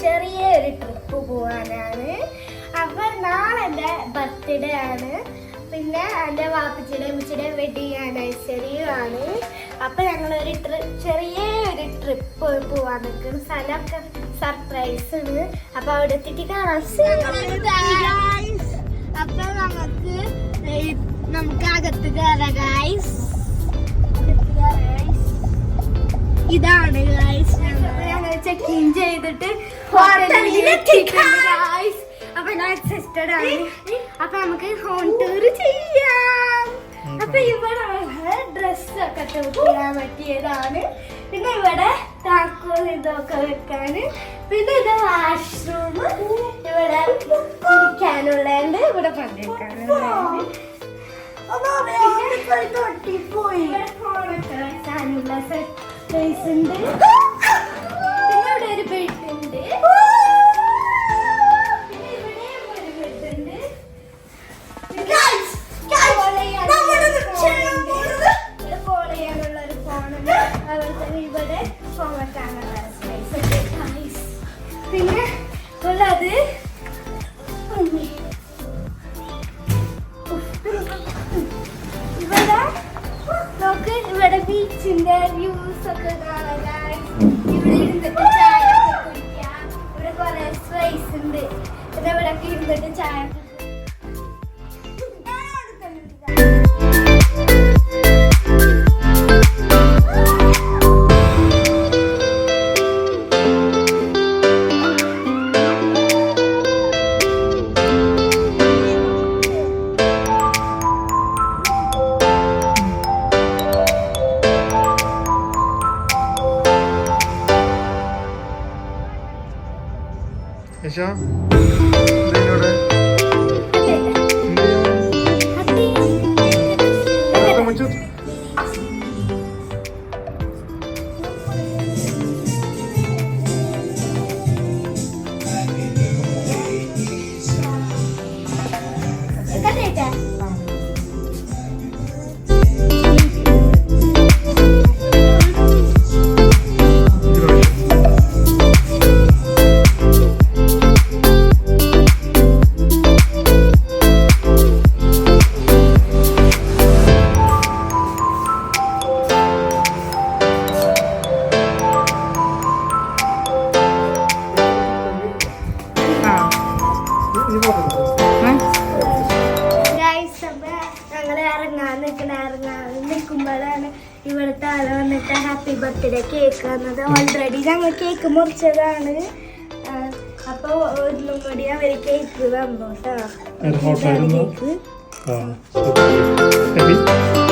ചെറിയൊരു ട്രിപ്പ് പോകാനാണ്. അപ്പൊ നാളെ എൻ്റെ ബർത്ത്ഡേ ആണ്. പിന്നെ എൻ്റെ വാപ്പച്ചിയുടെ ഉമ്മച്ചിയുടെ വെഡിങ് ആനിവേഴ്സറിയും ആണ്. അപ്പൊ ഞങ്ങളൊരു ചെറിയൊരു ട്രിപ്പ് പോവാൻ നിൽക്കുന്ന സ്ഥലമൊക്കെ സർപ്രൈസ് ഉണ്ട്. അപ്പൊ അവിടെ എത്തിയിട്ട് കാണാം. അപ്പൊ നമുക്ക് അകത്ത് കയറാം ഗൈസ്. ഇതാണ് ഗൈസ് ഞങ്ങൾ ചെക്ക് ഇൻ ചെയ്തിട്ട് ഹോട്ടലിലെത്തി ഗൈസ്. അപ്പൊ ഞാൻ എക്സൈറ്റഡ് ആണ്. അപ്പൊ നമുക്ക് ഹോം ടൂർ ചെയ്യാം. അപ്പൊ ഇവിടെ ഡ്രസ്സൊക്കെ തൂക്കിടാൻ പറ്റിയതാണ്. പിന്നെ ഇവിടെ താക്കോൽ ഇതൊക്കെ വെക്കാന്. പിന്നെ ഇത് വാഷ്റൂം. ഇവിടെ ഇരിക്കാനുള്ളതുണ്ട്. ഇവിടെ പങ്കെടുക്കാനുള്ളതുണ്ട്. ഫോണൊക്കെ വെക്കാനുള്ള സ്പേസ് ഉണ്ട്. പിന്നെ ഇവിടെ ഒരു ബെഡ് ഉണ്ട്. പിന്നെ ഉള്ളത് ഇവിടെ നോക്ക്. ഇവിടെ ബീച്ചിന്റെ വ്യൂസ് ഒക്കെ കാണാൻ. ഇവിടെ ഇരുന്നിട്ട് ചായ ഒക്കെ കുടിക്കാം. ഇവിടെ കുറെ സ്പേസ് ഉണ്ട്. പിന്നെ ഇവിടെ ഒക്കെ ഇരുന്നിട്ട് ചായ നിൽക്കുമ്പോഴാണ് ഇവിടുത്തെ ആള് വന്നിട്ട് ഹാപ്പി ബർത്ത്ഡേ കേക്ക് വന്നത്. ഓൾറെഡി ഞങ്ങൾ കേക്ക് മുറിച്ചതാണ്. അപ്പൊ ഒന്നും കൂടി അവര് കേക്ക് തന്നു കേട്ടോ. കേക്ക്